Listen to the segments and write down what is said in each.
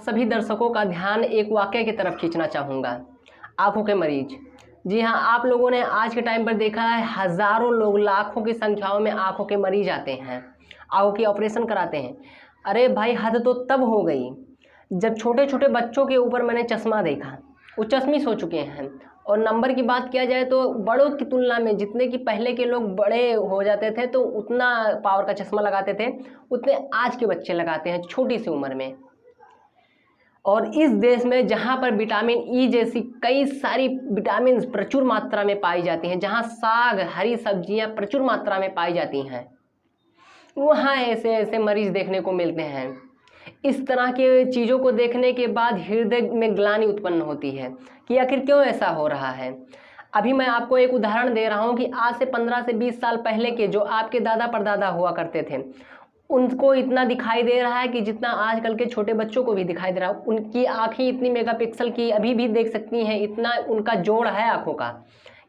सभी दर्शकों का ध्यान एक वाक़या की तरफ खींचना चाहूँगा। आँखों के मरीज। जी हाँ, आप लोगों ने आज के टाइम पर देखा है, हज़ारों लोग, लाखों की संख्याओं में आँखों के मरीज आते हैं, आँखों की ऑपरेशन कराते हैं। अरे भाई, हद तो तब हो गई जब छोटे छोटे बच्चों के ऊपर मैंने चश्मा देखा। वो चश्मिश हो चुके हैं। और नंबर की बात किया जाए तो बड़ों की तुलना में जितने कि पहले के लोग बड़े हो जाते थे तो उतना पावर का चश्मा लगाते थे, उतने आज के बच्चे लगाते हैं छोटी सी उम्र में। और इस देश में जहाँ पर विटामिन ई जैसी कई सारी विटामिन प्रचुर मात्रा में पाई जाती हैं, जहाँ साग, हरी सब्जियाँ प्रचुर मात्रा में पाई जाती हैं, वहाँ ऐसे ऐसे मरीज देखने को मिलते हैं। इस तरह के चीज़ों को देखने के बाद हृदय में ग्लानि उत्पन्न होती है कि आखिर क्यों ऐसा हो रहा है। अभी मैं आपको एक उदाहरण दे रहा हूँ कि आज से 15 से 20 साल पहले के जो आपके दादा परदादा हुआ करते थे, उनको इतना दिखाई दे रहा है कि जितना आजकल के छोटे बच्चों को भी दिखाई दे रहा है। उनकी आँखें इतनी मेगापिक्सल की अभी भी देख सकती हैं, इतना उनका जोड़ है आँखों का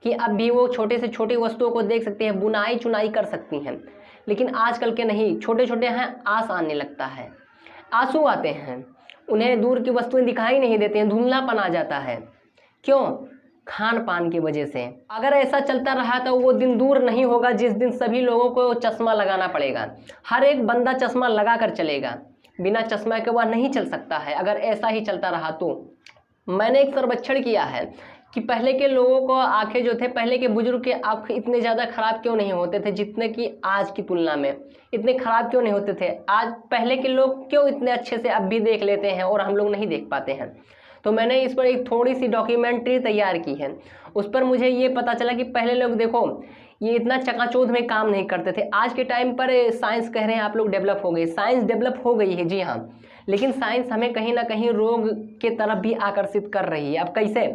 कि अब भी वो छोटे से छोटी वस्तुओं को देख सकती हैं, बुनाई चुनाई कर सकती हैं। लेकिन आजकल के नहीं, छोटे छोटे हैं, आस आने लगता है, आंसू आते हैं, उन्हें दूर की वस्तुएं दिखाई नहीं देती हैं, धुंधलापन आ जाता है। क्यों? खान पान की वजह से। अगर ऐसा चलता रहा तो वो दिन दूर नहीं होगा जिस दिन सभी लोगों को चश्मा लगाना पड़ेगा। हर एक बंदा चश्मा लगा कर चलेगा, बिना चश्मा के वह नहीं चल सकता है अगर ऐसा ही चलता रहा तो। मैंने एक सर्वेक्षण किया है कि पहले के लोगों को आंखें जो थे, पहले के बुजुर्ग के आँख इतने ज़्यादा ख़राब क्यों नहीं होते थे जितने कि आज की तुलना में इतने ख़राब क्यों नहीं होते थे। आज पहले के लोग क्यों इतने अच्छे से अब भी देख लेते हैं और हम लोग नहीं देख पाते हैं। तो मैंने इस पर एक थोड़ी सी डॉक्यूमेंट्री तैयार की है। उस पर मुझे ये पता चला कि पहले लोग देखो ये इतना चकाचौंध में काम नहीं करते थे। आज के टाइम पर साइंस कह रहे हैं आप लोग डेवलप हो गए, साइंस डेवलप हो गई है, जी हाँ, लेकिन साइंस हमें कहीं ना कहीं रोग के तरफ भी आकर्षित कर रही है। अब कैसे?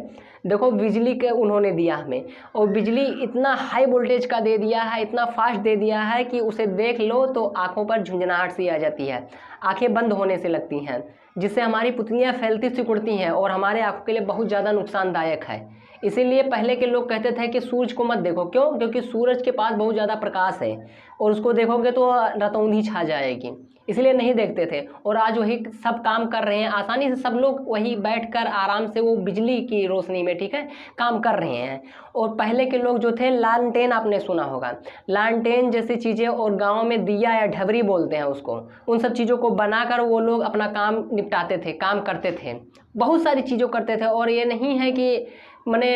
देखो, बिजली के उन्होंने दिया हमें, और बिजली इतना हाई वोल्टेज का दे दिया है, इतना फास्ट दे दिया है कि उसे देख लो तो आंखों पर झुंझुनाहट सी आ जाती है, आंखें बंद होने से लगती हैं, जिससे हमारी पुतलियां फैलती सिकुड़ती हैं और हमारे आंखों के लिए बहुत ज़्यादा नुकसानदायक है। इसीलिए पहले के लोग कहते थे कि सूरज को मत देखो। क्यों? क्योंकि सूरज के पास बहुत ज़्यादा प्रकाश है और उसको देखोगे तो रतौंधी छा जाएगी, इसलिए नहीं देखते थे। और आज वही सब काम कर रहे हैं आसानी से, सब लोग वही बैठकर आराम से वो बिजली की रोशनी में, ठीक है, काम कर रहे हैं। और पहले के लोग जो थे, लालटेन आपने सुना होगा, लालटेन जैसी चीज़ें, और गाँव में दिया या ढबरी बोलते हैं उसको, उन सब चीज़ों को बनाकर वो लोग अपना काम निपटाते थे, काम करते थे, बहुत सारी चीज़ों करते थे। और ये नहीं है कि मैंने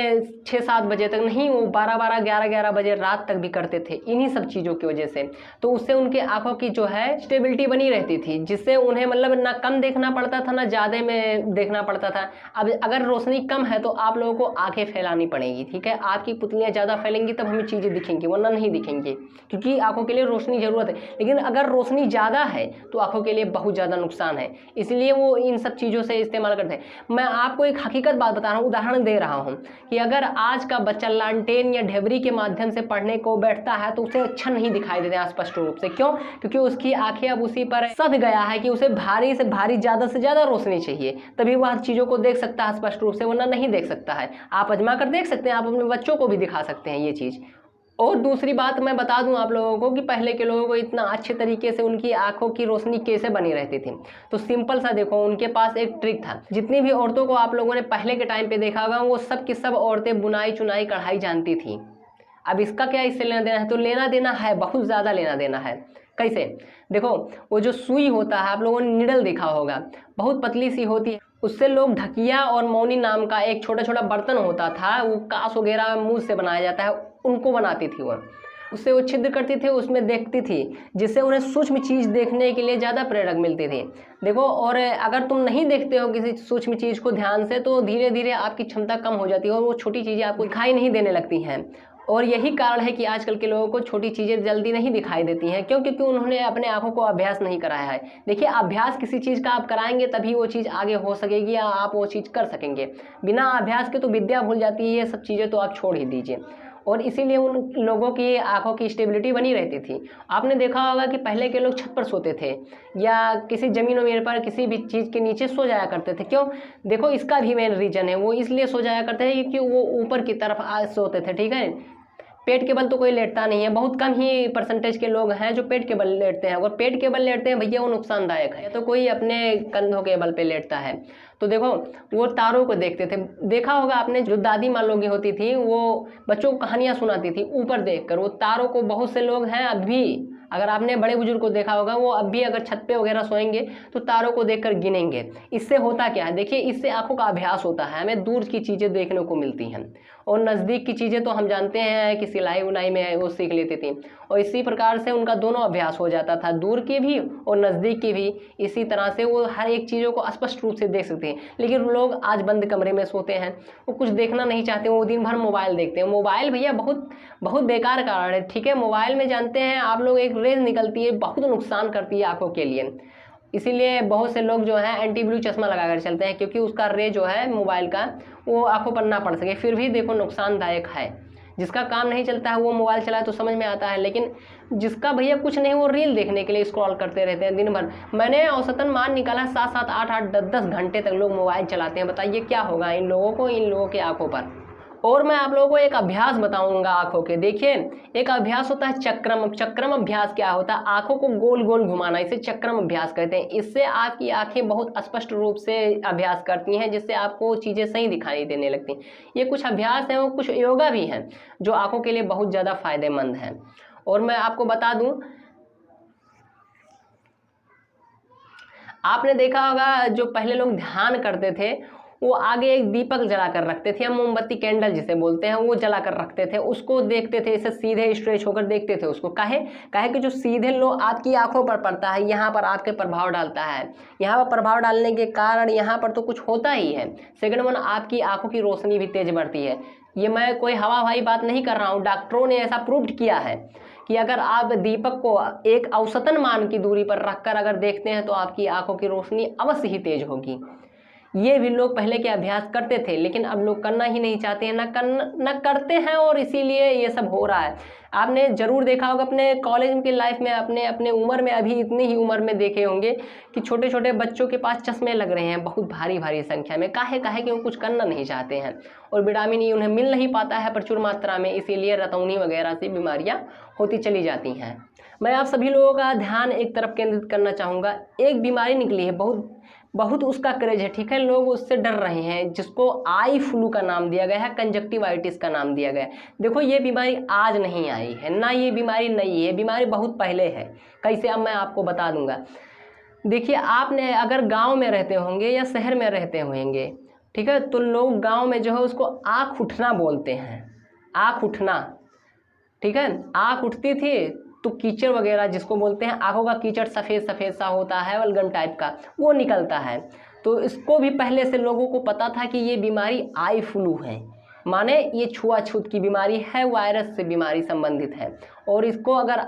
6-7 बजे तक नहीं, वो 12-12, 11-11 बजे रात तक भी करते थे इन्हीं सब चीज़ों की वजह से। तो उससे उनके आंखों की जो है स्टेबिलिटी बनी रहती थी, जिससे उन्हें मतलब ना कम देखना पड़ता था ना ज़्यादा में देखना पड़ता था। अब अगर रोशनी कम है तो आप लोगों को आंखें फैलानी पड़ेगी, ठीक है, आपकी पुतलियाँ ज़्यादा फैलेंगी तब हमें चीज़ें दिखेंगी, वरना नहीं दिखेंगी, क्योंकि आंखों के लिए रोशनी ज़रूरत है। लेकिन अगर रोशनी ज़्यादा है तो आंखों के लिए बहुत ज़्यादा नुकसान है, इसलिए वो इन सब चीज़ों से इस्तेमाल करते हैं। मैं आपको एक हकीकत बात बता रहा हूँ, उदाहरण दे रहा हूँ कि अगर आज का बच्चा लालटेन या ढेबरी के माध्यम से पढ़ने को बैठता है तो उसे अच्छा नहीं दिखाई देता स्पष्ट रूप से। क्यों? क्योंकि उसकी आंखें अब उसी पर सध गया है कि उसे भारी से भारी, ज़्यादा से ज़्यादा रोशनी चाहिए, तभी वह चीज़ों को देख सकता है स्पष्ट रूप से, वरना नहीं देख सकता है। आप आजमा कर देख सकते हैं, आप अपने बच्चों को भी दिखा सकते हैं ये चीज़। और दूसरी बात मैं बता दूं आप लोगों को कि पहले के लोगों को इतना अच्छे तरीके से उनकी आंखों की रोशनी कैसे बनी रहती थी। तो सिंपल सा देखो, उनके पास एक ट्रिक था। जितनी भी औरतों को आप लोगों ने पहले के टाइम पे देखा होगा, वो सब की सब औरतें बुनाई चुनाई कढ़ाई जानती थी। अब इसका क्या इससे लेना देना है? तो लेना देना है, बहुत ज़्यादा लेना देना है। कैसे? देखो, वो जो सुई होता है, आप लोगों ने निडल देखा होगा, बहुत पतली सी होती है, उससे लोग ढकिया और मौनी नाम का एक छोटा छोटा बर्तन होता था, वो कांच वगैरह मुँह से बनाया जाता है, उनको बनाती थी वह, उससे वो छिद्र करती थी, उसमें देखती थी, जिससे उन्हें सूक्ष्म चीज़ देखने के लिए ज़्यादा प्रेरक मिलती थी। देखो, और अगर तुम नहीं देखते हो किसी सूक्ष्म चीज़ को ध्यान से तो धीरे धीरे आपकी क्षमता कम हो जाती है और वो छोटी चीज़ें आपको दिखाई नहीं देने लगती हैं। और यही कारण है कि आजकल के लोगों को छोटी चीज़ें जल्दी नहीं दिखाई देती हैं। क्यों? क्योंकि उन्होंने अपने आँखों को अभ्यास नहीं कराया है। देखिए, अभ्यास किसी चीज़ का आप कराएंगे तभी वो चीज़ आगे हो सकेगी या आप वो चीज़ कर सकेंगे। बिना अभ्यास के तो विद्या भूल जाती है, ये सब चीज़ें तो आप छोड़ ही दीजिए। और इसीलिए उन लोगों की आंखों की स्टेबिलिटी बनी रहती थी। आपने देखा होगा कि पहले के लोग छत पर सोते थे या किसी ज़मीन वमीन पर किसी भी चीज़ के नीचे सो जाया करते थे। क्यों? देखो, इसका भी मेन रीज़न है, वो इसलिए सो जाया करते हैं क्योंकि वो ऊपर की तरफ सोते थे, ठीक है, पेट के बल तो कोई लेटता नहीं है, बहुत कम ही परसेंटेज के लोग हैं जो पेट के बल लेटते हैं। अगर पेट के बल लेटते हैं भैया वो नुकसानदायक है। तो कोई अपने कंधों के बल पे लेटता है। तो देखो वो तारों को देखते थे, देखा होगा आपने, जो दादी माँ लोग होती थी वो बच्चों को कहानियाँ सुनाती थी ऊपर देखकर। वो तारों को, बहुत से लोग हैं अब भी, अगर आपने बड़े बुजुर्ग को देखा होगा, वो अब भी अगर छत पे वगैरह सोएंगे तो तारों को देखकर गिनेंगे। इससे होता क्या है, देखिए इससे आंखों का अभ्यास होता है, हमें दूर की चीज़ें देखने को मिलती हैं। और नज़दीक की चीज़ें तो हम जानते हैं कि सिलाई उलाई में वो सीख लेती थी, और इसी प्रकार से उनका दोनों अभ्यास हो जाता था, दूर की भी और नज़दीक की भी। इसी तरह से वो हर एक चीज़ों को स्पष्ट रूप से देख सकते हैं। लेकिन लोग आज बंद कमरे में सोते हैं, वो कुछ देखना नहीं चाहते, वो दिन भर मोबाइल देखते हैं। मोबाइल भैया बहुत बहुत बेकार कारण है, ठीक है। मोबाइल में जानते हैं आप लोग, एक रेज निकलती है, बहुत नुकसान करती है आंखों के लिए। इसीलिए बहुत से लोग जो है एंटी ब्लू चश्मा लगा कर चलते हैं, क्योंकि उसका रे जो है मोबाइल का वो आंखों पर ना पड़ सके। फिर भी देखो नुकसानदायक है। जिसका काम नहीं चलता है वो मोबाइल चलाए तो समझ में आता है, लेकिन जिसका भैया कुछ नहीं, वो रील देखने के लिए स्क्रॉल करते रहते हैं दिन भर। मैंने औसतन मान निकाला 7-7, 8-8, 10-10 घंटे तक लोग मोबाइल चलाते हैं। बताइए क्या होगा इन लोगों को, इन लोगों की आंखों पर। और मैं आप लोगों को एक अभ्यास बताऊंगा आंखों के। देखिए एक अभ्यास होता है चक्रम। चक्रम अभ्यास क्या होता है, आंखों को गोल गोल घुमाना, इसे चक्रम अभ्यास कहते हैं। इससे आपकी आंखें बहुत स्पष्ट रूप से अभ्यास करती हैं, जिससे आपको चीज़ें सही दिखाई देने लगती हैं। ये कुछ अभ्यास हैं और कुछ योगा भी हैं जो आंखों के लिए बहुत ज़्यादा फायदेमंद हैं। और मैं आपको बता दूं, आपने देखा होगा जो पहले लोग ध्यान करते थे वो आगे एक दीपक जला कर रखते थे, या मोमबत्ती कैंडल जिसे बोलते हैं, वो जला कर रखते थे, उसको देखते थे, इसे सीधे स्ट्रेच होकर देखते थे उसको। काहे कि जो सीधे लो आपकी आंखों पर पड़ता है, यहाँ पर आपके प्रभाव डालता है। यहाँ पर प्रभाव डालने के कारण यहाँ पर तो कुछ होता ही है। सेकंड वन, आपकी आंखों की रोशनी भी तेज बढ़ती है। ये मैं कोई हवा हवाई बात नहीं कर रहा हूँ, डॉक्टरों ने ऐसा प्रूव किया है कि अगर आप दीपक को एक औसतन मान की दूरी पर रखकर अगर देखते हैं तो आपकी आंखों की रोशनी अवश्य ही तेज होगी। ये भी लोग पहले के अभ्यास करते थे, लेकिन अब लोग करना ही नहीं चाहते हैं, न करते हैं, और इसीलिए ये सब हो रहा है। आपने जरूर देखा होगा अपने कॉलेज की लाइफ में, अपने उम्र में, अभी इतनी ही उम्र में देखे होंगे कि छोटे छोटे बच्चों के पास चश्मे लग रहे हैं बहुत भारी भारी संख्या में। काहे कि वो कुछ करना नहीं चाहते हैं, और विटामिन ई उन्हें मिल नहीं पाता है प्रचुर मात्रा में, इसीलिए रतौनी वगैरह से बीमारियाँ होती चली जाती हैं। मैं आप सभी लोगों का ध्यान एक तरफ केंद्रित करना चाहूँगा। एक बीमारी निकली है, बहुत उसका क्रेज है, ठीक है। लोग उससे डर रहे हैं, जिसको आई फ्लू का नाम दिया गया है, कंजक्टिवाइटिस का नाम दिया गया है। देखो ये बीमारी आज नहीं आई है, ना ये बीमारी नई है, बीमारी बहुत पहले है। कैसे, अब मैं आपको बता दूंगा। देखिए आपने अगर गांव में रहते होंगे या शहर में रहते होंगे, ठीक है, तो लोग गांव में जो है उसको आँख उठना बोलते हैं, आँख उठना, ठीक है। आँख उठती थी तो कीचड़ वगैरह जिसको बोलते हैं, आंखों का कीचड़ सफ़ेद सफ़ेद सा होता है, बलगम टाइप का, वो निकलता है। तो इसको भी पहले से लोगों को पता था कि ये बीमारी आई फ्लू है, माने ये छुआछूत की बीमारी है, वायरस से बीमारी संबंधित है। और इसको अगर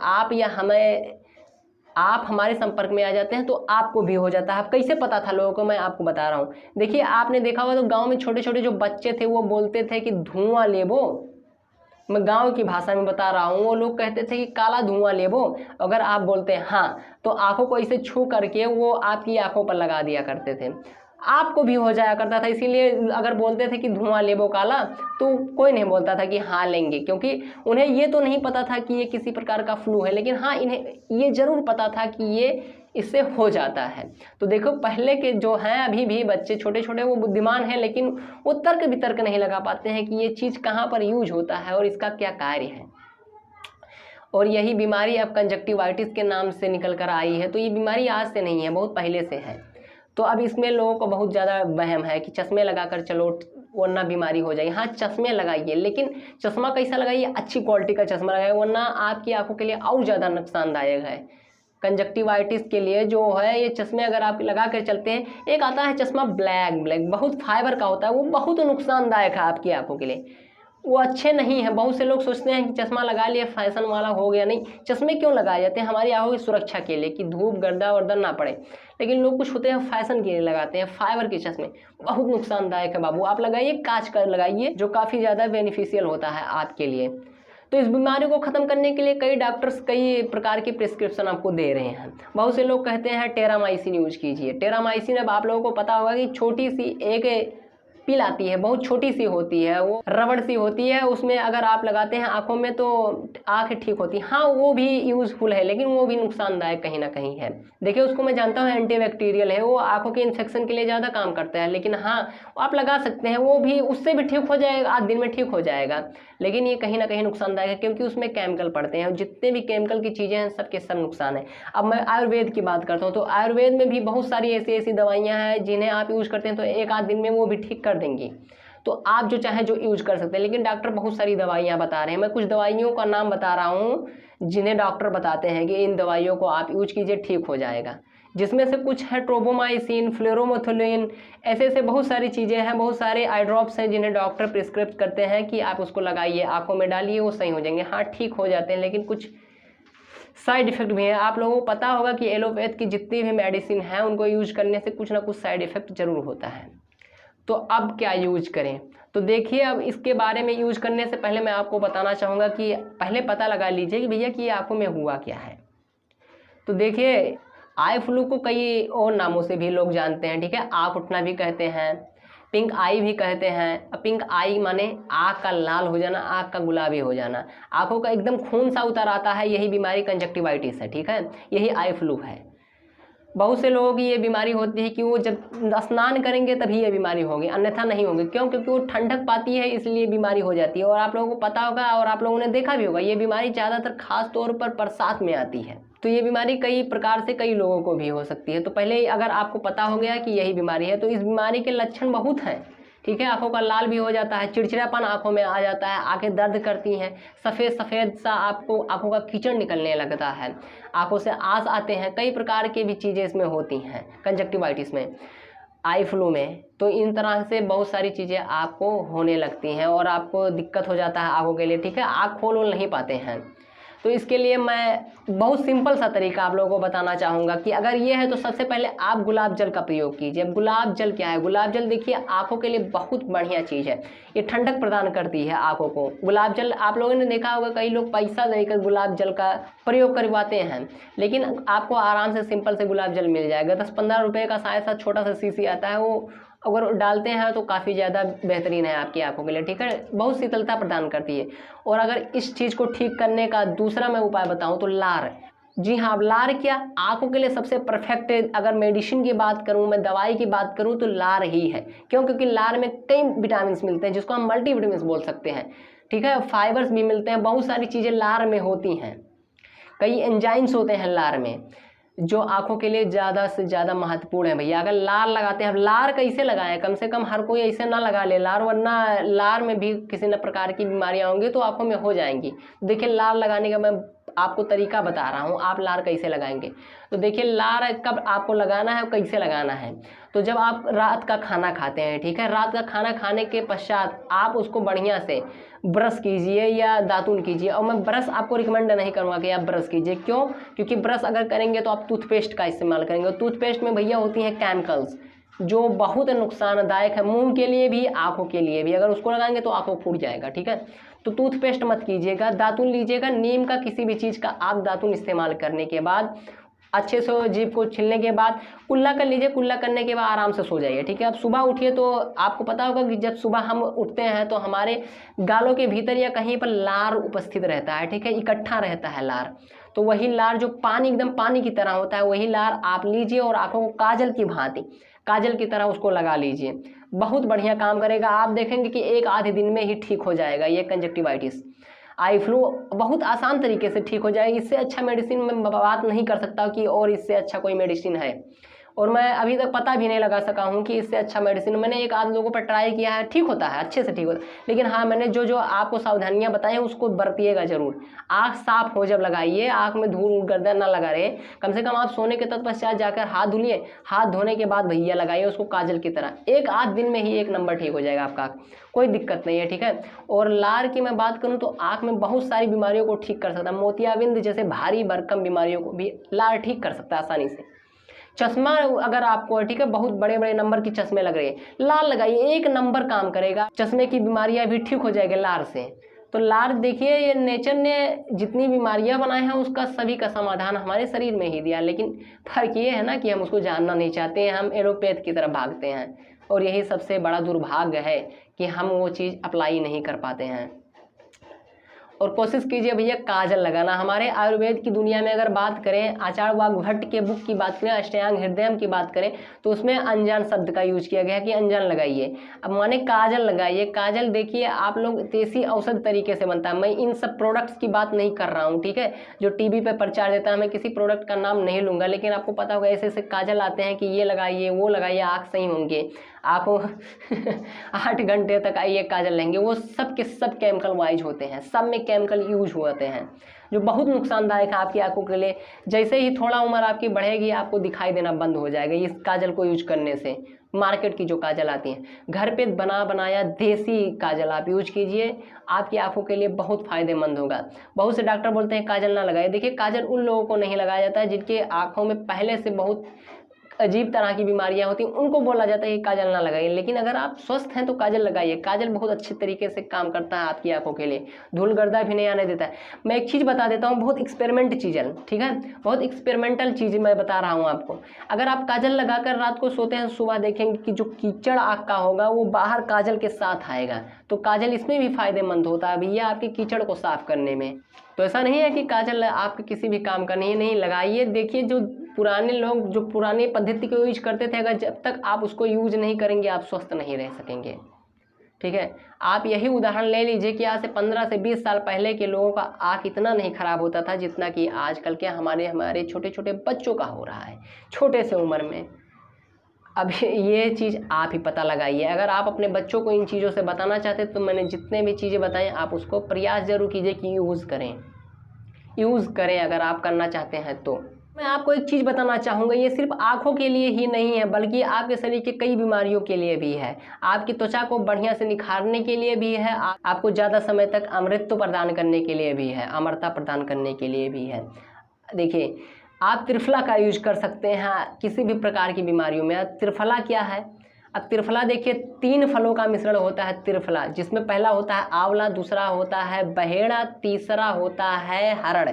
आप हमारे संपर्क में आ जाते हैं तो आपको भी हो जाता है। अब कैसे पता था लोगों को, मैं आपको बता रहा हूँ। देखिए आपने देखा होगा तो गाँव में छोटे छोटे जो बच्चे थे वो बोलते थे कि धुआं लेबो, मैं गांव की भाषा में बता रहा हूँ, वो लोग कहते थे कि काला धुआं लेबो। अगर आप बोलते हैं हाँ, तो आंखों को ऐसे छू करके वो आपकी आंखों पर लगा दिया करते थे, आपको भी हो जाया करता था। इसीलिए अगर बोलते थे कि धुआं लेबो काला, तो कोई नहीं बोलता था कि हाँ लेंगे, क्योंकि उन्हें ये तो नहीं पता था कि ये किसी प्रकार का फ्लू है, लेकिन हाँ इन्हें ये जरूर पता था कि ये इससे हो जाता है। तो देखो पहले के जो हैं अभी भी बच्चे छोटे छोटे वो बुद्धिमान हैं, लेकिन वो तर्क वितर्क नहीं लगा पाते हैं कि ये चीज़ कहाँ पर यूज होता है और इसका क्या कार्य है। और यही बीमारी अब कंजक्टिवाइटिस के नाम से निकल कर आई है। तो ये बीमारी आज से नहीं है, बहुत पहले से है। तो अब इसमें लोगों को बहुत ज़्यादा वहम है कि चश्मे लगाकर चलो वरना बीमारी हो जाएगी। हाँ चश्मे लगाइए, लेकिन चश्मा कैसा लगाइए, अच्छी क्वालिटी का चश्मा लगाइए, वरना आपकी आंखों के लिए और ज़्यादा नुकसानदायक है। कंजक्टिवाइटिस के लिए जो है ये चश्मे अगर आप लगा कर चलते हैं, एक आता है चश्मा ब्लैक बहुत फाइबर का होता है, वो बहुत नुकसानदायक है आपकी आंखों के लिए, वो अच्छे नहीं है। बहुत से लोग सोचते हैं कि चश्मा लगा लिया फैशन वाला हो गया। नहीं, चश्मे क्यों लगाए जाते हैं, हमारी आंखों की सुरक्षा के लिए कि धूप गर्दा वर्दा ना पड़े। लेकिन लोग कुछ होते हैं फैशन के लिए लगाते हैं, फाइबर के चश्मे बहुत नुकसानदायक है बाबू। आप लगाइए कांच का लगाइए, जो काफ़ी ज़्यादा बेनिफिशियल होता है आपके लिए। तो इस बीमारी को ख़त्म करने के लिए कई डॉक्टर्स कई प्रकार की प्रिस्क्रिप्शन आपको दे रहे हैं। बहुत से लोग कहते हैं टेरामाइसिन यूज कीजिए। टेरामाइसिन अब आप लोगों को पता होगा कि छोटी सी एक पिल आती है, बहुत छोटी सी होती है, वो रबड़ सी होती है, उसमें अगर आप लगाते हैं आंखों में तो आंखें ठीक होती हैं। हाँ वो भी यूजफुल है, लेकिन वो भी नुकसानदायक कहीं ना कहीं है। देखिए उसको मैं जानता हूँ एंटीबैक्टीरियल है, वो आंखों के इन्फेक्शन के लिए ज़्यादा काम करता है, लेकिन हाँ आप लगा सकते हैं, वो भी उससे भी ठीक हो जाएगा, 8 दिन में ठीक हो जाएगा। लेकिन ये कहीं ना कहीं नुकसानदायक है, क्योंकि उसमें केमिकल पड़ते हैं, जितने भी केमिकल की चीज़ें हैं सब के सब नुकसान है। अब मैं आयुर्वेद की बात करता हूँ, तो आयुर्वेद में भी बहुत सारी ऐसी ऐसी दवाइयाँ हैं जिन्हें आप यूज़ करते हैं तो 1 आध दिन में वो भी ठीक कर देंगी, तो आप जो चाहें जो यूज कर सकते हैं। लेकिन डॉक्टर बहुत सारी दवाइयाँ बता रहे हैं, मैं कुछ दवाइयों का नाम बता रहा हूँ जिन्हें डॉक्टर बताते हैं कि इन दवाइयों को आप यूज कीजिए ठीक हो जाएगा, जिसमें से कुछ है ट्रोबोमाइसिन, फ्लोरोमेथुलिन, ऐसे ऐसे बहुत सारी चीज़ें हैं, बहुत सारे आई ड्रॉप्स हैं जिन्हें डॉक्टर प्रिस्क्राइब करते हैं कि आप उसको लगाइए, आंखों में डालिए, वो सही हो जाएंगे। हाँ ठीक हो जाते हैं, लेकिन कुछ साइड इफेक्ट भी है। आप लोगों को पता होगा कि एलोपैथ की जितनी भी मेडिसिन है उनको यूज करने से कुछ ना कुछ साइड इफेक्ट जरूर होता है। तो अब क्या यूज करें, तो देखिए अब इसके बारे में यूज करने से पहले मैं आपको बताना चाहूँगा कि पहले पता लगा लीजिए कि भैया कि ये आंखों में हुआ क्या है। तो देखिए आई फ्लू को कई और नामों से भी लोग जानते हैं, ठीक है, आँख उठना भी कहते हैं, पिंक आई भी कहते हैं। पिंक आई माने आँख का लाल हो जाना, आँख का गुलाबी हो जाना, आँखों का एकदम खून सा उतर आता है, यही बीमारी कंजक्टिवाइटिस है, ठीक है, यही आई फ्लू है। बहुत से लोगों की ये बीमारी होती है कि वो जब स्नान करेंगे तभी ये बीमारी होगी, अन्यथा नहीं होगी। क्यों? क्योंकि वो ठंडक पाती है, इसलिए बीमारी हो जाती है। और आप लोगों को पता होगा और आप लोगों ने देखा भी होगा, ये बीमारी ज़्यादातर खास तौर पर बरसात में आती है। तो ये बीमारी कई प्रकार से कई लोगों को भी हो सकती है। तो पहले अगर आपको पता हो गया कि यही बीमारी है, तो इस बीमारी के लक्षण बहुत हैं, ठीक है, आंखों का लाल भी हो जाता है, चिड़चिड़ापन आंखों में आ जाता है, आंखें दर्द करती हैं, सफ़ेद सफ़ेद सा आपको आंखों का कीचड़ निकलने लगता है, आंखों से आंस आते हैं, कई प्रकार की भी चीज़ें इसमें होती हैं कंजक्टिवाइटिस में, आई फ्लू में। तो इन तरह से बहुत सारी चीज़ें आपको होने लगती हैं और आपको दिक्कत हो जाता है आंखों के लिए, ठीक है, आँख खोल नहीं पाते हैं। तो इसके लिए मैं बहुत सिंपल सा तरीका आप लोगों को बताना चाहूँगा कि अगर ये है तो सबसे पहले आप गुलाब जल का प्रयोग कीजिए। अब गुलाब जल क्या है? गुलाब जल देखिए आंखों के लिए बहुत बढ़िया चीज़ है, ये ठंडक प्रदान करती है आंखों को। गुलाब जल आप लोगों ने देखा होगा, कई लोग पैसा देकर गुलाब जल का प्रयोग करवाते हैं, लेकिन आपको आराम से सिंपल से गुलाब जल मिल जाएगा। 10-15 रुपये का शायद सा छोटा सा शीशी आता है, वो अगर डालते हैं तो काफ़ी ज़्यादा बेहतरीन है आपकी आंखों के लिए, ठीक है, बहुत शीतलता प्रदान करती है। और अगर इस चीज़ को ठीक करने का दूसरा मैं उपाय बताऊं तो लार। जी हाँ, अब लार क्या आंखों के लिए सबसे परफेक्ट है। अगर मेडिसिन की बात करूं, मैं दवाई की बात करूं तो लार ही है। क्यों? क्योंकि लार में कई विटामिन मिलते हैं, जिसको हम मल्टी विटामिन बोल सकते हैं, ठीक है, फाइबर्स भी मिलते हैं, बहुत सारी चीज़ें लार में होती हैं, कई एंजाइम्स होते हैं लार में जो आंखों के लिए ज़्यादा से ज़्यादा महत्वपूर्ण है। भैया अगर लार लगाते हैं, अब लार कैसे लगाएं, कम से कम हर कोई ऐसे ना लगा ले लार, वरना लार में भी किसी न प्रकार की बीमारियां होंगी तो आंखों में हो जाएंगी। देखिए लार लगाने का मैं आपको तरीका बता रहा हूँ, आप लार कैसे लगाएंगे। तो देखिए लार कब आपको लगाना है और कैसे लगाना है। तो जब आप रात का खाना खाते हैं, ठीक है, रात का खाना खाने के पश्चात आप उसको बढ़िया से ब्रश कीजिए या दातुन कीजिए। और मैं ब्रश आपको रिकमेंड नहीं करूँगा कि आप ब्रश कीजिए। क्यों? क्योंकि ब्रश अगर करेंगे तो आप टूथपेस्ट का इस्तेमाल करेंगे। टूथपेस्ट में भैया होती हैं केमिकल्स जो बहुत नुकसानदायक है मुंह के लिए भी, आंखों के लिए भी। अगर उसको लगाएंगे तो आंखों फूट जाएगा, ठीक है। तो टूथपेस्ट मत कीजिएगा, दातुन लीजिएगा, नीम का किसी भी चीज़ का आप दातुन इस्तेमाल करने के बाद अच्छे से जीभ को छीलने के बाद कुल्ला कर लीजिए। कुल्ला करने के बाद आराम से सो जाइए, ठीक है। अब सुबह उठिए तो आपको पता होगा कि जब सुबह हम उठते हैं तो हमारे गालों के भीतर या कहीं पर लार उपस्थित रहता है, ठीक है, इकट्ठा रहता है लार। तो वही लार जो पानी एकदम पानी की तरह होता है, वही लार आप लीजिए और आंखों को काजल की भांति, काजल की तरह उसको लगा लीजिए। बहुत बढ़िया काम करेगा, आप देखेंगे कि 1 आधे दिन में ही ठीक हो जाएगा ये कंजक्टिवाइटिस, आई फ्लू बहुत आसान तरीके से ठीक हो जाएगी। इससे अच्छा मेडिसिन मैं बात नहीं कर सकता कि और इससे अच्छा कोई मेडिसिन है, और मैं अभी तक पता भी नहीं लगा सका हूँ कि इससे अच्छा मेडिसिन। मैंने 1 आध लोगों पर ट्राई किया है, ठीक होता है, अच्छे से ठीक होता है। लेकिन हाँ, मैंने जो जो आपको सावधानियाँ बताई हैं उसको बरतिएगा जरूर। आँख साफ हो जब लगाइए, आँख में धूल गर्दा ना लगा रहे। कम से कम आप सोने के तत्पश्चात जाकर हाथ धुलिए, हाथ धोने के बाद भैया लगाइए उसको काजल की तरह। 1 आध दिन में ही 1 नंबर ठीक हो जाएगा आपका, कोई दिक्कत नहीं है, ठीक है। और लार की मैं बात करूँ तो आँख में बहुत सारी बीमारियों को ठीक कर सकता है। मोतियाबिंद जैसे भारी भरकम बीमारियों को भी लार ठीक कर सकता है आसानी से। चश्मा अगर आपको, ठीक है, बहुत बड़े बड़े नंबर की चश्मे लग रही है, लार लगाइए, 1 नंबर काम करेगा। चश्मे की बीमारियां भी ठीक हो जाएगी लार से। तो लार्ज देखिए, ये नेचर ने जितनी बीमारियां बनाए हैं उसका सभी का समाधान हमारे शरीर में ही दिया, लेकिन फर्क ये है ना कि हम उसको जानना नहीं चाहते हैं, हम एलोपैथ की तरफ भागते हैं। और यही सबसे बड़ा दुर्भाग्य है कि हम वो चीज़ अप्लाई नहीं कर पाते हैं। और कोशिश कीजिए भैया काजल लगाना। हमारे आयुर्वेद की दुनिया में अगर बात करें, आचार्य वाग्भट के बुक की बात करें, अष्टांग हृदयम की बात करें, तो उसमें अनजान शब्द का यूज किया गया है कि अंजन लगाइए। अब माने काजल लगाइए। काजल देखिए आप लोग देसी औषध तरीके से बनता है। मैं इन सब प्रोडक्ट्स की बात नहीं कर रहा हूँ, ठीक है, जो टीवी पे प्रचार देता है। मैं किसी प्रोडक्ट का नाम नहीं लूँगा, लेकिन आपको पता होगा ऐसे ऐसे काजल आते हैं कि ये लगाइए, वो लगाइए, आँख सही होंगे, आप 8 घंटे तक आइए काजल लेंगे। वो सब के सब केमिकल वाइज होते हैं, सब में केमिकल यूज होते हैं जो बहुत नुकसानदायक है आपकी आंखों के लिए। जैसे ही थोड़ा उम्र आपकी बढ़ेगी आपको दिखाई देना बंद हो जाएगा इस काजल को यूज करने से। मार्केट की जो काजल आती हैं, घर पे बनाया देसी काजल आप यूज कीजिए, आपकी आंखों के लिए बहुत फायदेमंद होगा। बहुत से डॉक्टर बोलते हैं काजल ना लगाइए। देखिए काजल उन लोगों को नहीं लगाया जाता है जिनके आंखों में पहले से बहुत अजीब तरह की बीमारियां होती हैं, उनको बोला जाता है कि काजल ना लगाइए। लेकिन अगर आप स्वस्थ हैं तो काजल लगाइए। काजल बहुत अच्छे तरीके से काम करता है आपकी आंखों के लिए, धूल गर्दा भी नहीं आने देता है। मैं एक चीज़ बता देता हूँ, बहुत एक्सपेरिमेंट चीज़ है, ठीक है, बहुत एक्सपेरिमेंटल चीज़ मैं बता रहा हूँ आपको। अगर आप काजल लगाकर रात को सोते हैं, सुबह देखेंगे कि जो कीचड़ आँख का होगा वो बाहर काजल के साथ आएगा। तो काजल इसमें भी फायदेमंद होता है भैया आपके कीचड़ को साफ करने में। तो ऐसा नहीं है कि काजल आपके किसी भी काम का नहीं लगाइए। देखिए जो पुराने लोग जो पुरानी पद्धति को यूज करते थे, अगर जब तक आप उसको यूज नहीं करेंगे आप स्वस्थ नहीं रह सकेंगे, ठीक है। आप यही उदाहरण ले लीजिए कि आज से 15 से 20 साल पहले के लोगों का आँख इतना नहीं खराब होता था जितना कि आजकल के हमारे छोटे छोटे बच्चों का हो रहा है, छोटे से उम्र में। अब ये चीज़ आप ही पता लगाइए। अगर आप अपने बच्चों को इन चीज़ों से बताना चाहते हैं तो मैंने जितने भी चीज़ें बताएं आप उसको प्रयास जरूर कीजिए कि यूज़ करें अगर आप करना चाहते हैं तो। मैं आपको एक चीज़ बताना चाहूँगा, ये सिर्फ आँखों के लिए ही नहीं है बल्कि आपके शरीर के कई बीमारियों के लिए भी है। आपकी त्वचा को बढ़िया से निखारने के लिए भी है, आपको ज़्यादा समय तक अमृत प्रदान करने के लिए भी है, अमरता प्रदान करने के लिए भी है। देखिए आप त्रिफला का यूज कर सकते हैं किसी भी प्रकार की बीमारियों में। त्रिफला क्या है? अब त्रिफला देखिए 3 फलों का मिश्रण होता है त्रिफला, जिसमें पहला होता है आंवला, दूसरा होता है बहेड़ा, तीसरा होता है हरड़।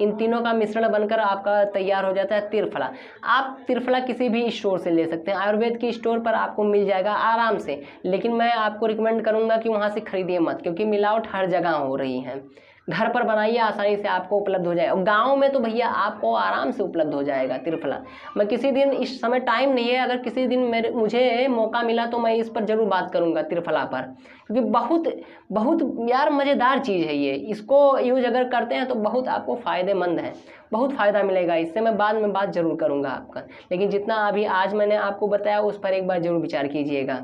इन तीनों का मिश्रण बनकर आपका तैयार हो जाता है त्रिफला। आप त्रिफला किसी भी स्टोर से ले सकते हैं, आयुर्वेद की स्टोर पर आपको मिल जाएगा आराम से। लेकिन मैं आपको रिकमेंड करूंगा कि वहाँ से खरीदिए मत, क्योंकि मिलावट हर जगह हो रही है। घर पर बनाइए, आसानी से आपको उपलब्ध हो जाएगा। और गाँव में तो भैया आपको आराम से उपलब्ध हो जाएगा त्रिफला। मैं किसी दिन, इस समय टाइम नहीं है, अगर किसी दिन मुझे मौका मिला तो मैं इस पर ज़रूर बात करूंगा त्रिफला पर, क्योंकि बहुत बहुत यार मज़ेदार चीज़ है ये। इसको यूज अगर करते हैं तो बहुत आपको फ़ायदेमंद है, बहुत फ़ायदा मिलेगा इससे। मैं बाद में बात ज़रूर करूँगा आपका, लेकिन जितना अभी आज मैंने आपको बताया उस पर एक बार ज़रूर विचार कीजिएगा।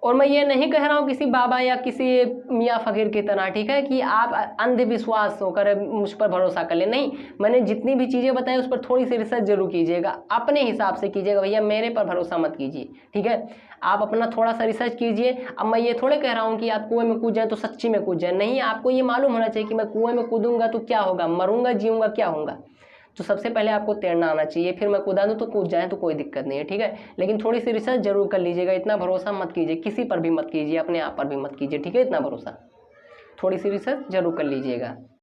और मैं ये नहीं कह रहा हूँ किसी बाबा या किसी मियाँ फ़कीर की तरह, ठीक है, कि आप अंधविश्वास होकर मुझ पर भरोसा कर लें। नहीं, मैंने जितनी भी चीज़ें बताई उस पर थोड़ी सी रिसर्च जरूर कीजिएगा, अपने हिसाब से कीजिएगा भैया, मेरे पर भरोसा मत कीजिए, ठीक है। आप अपना थोड़ा सा रिसर्च कीजिए। अब मैं ये थोड़े कह रहा हूँ कि आप कुएं में कूद जाए तो सच्ची में कूद जाए, नहीं, आपको ये मालूम होना चाहिए कि मैं कुएं में कूदूंगा तो क्या होगा, मरूंगा, जीऊँगा, क्या होगा। तो सबसे पहले आपको तैरना आना चाहिए, फिर मैं कूदा दूँ तो कूद जाए तो कोई दिक्कत नहीं है, ठीक है। लेकिन थोड़ी सी रिसर्च जरूर कर लीजिएगा, इतना भरोसा मत कीजिए, किसी पर भी मत कीजिए, अपने आप पर भी मत कीजिए, ठीक है, इतना भरोसा, थोड़ी सी रिसर्च जरूर कर लीजिएगा।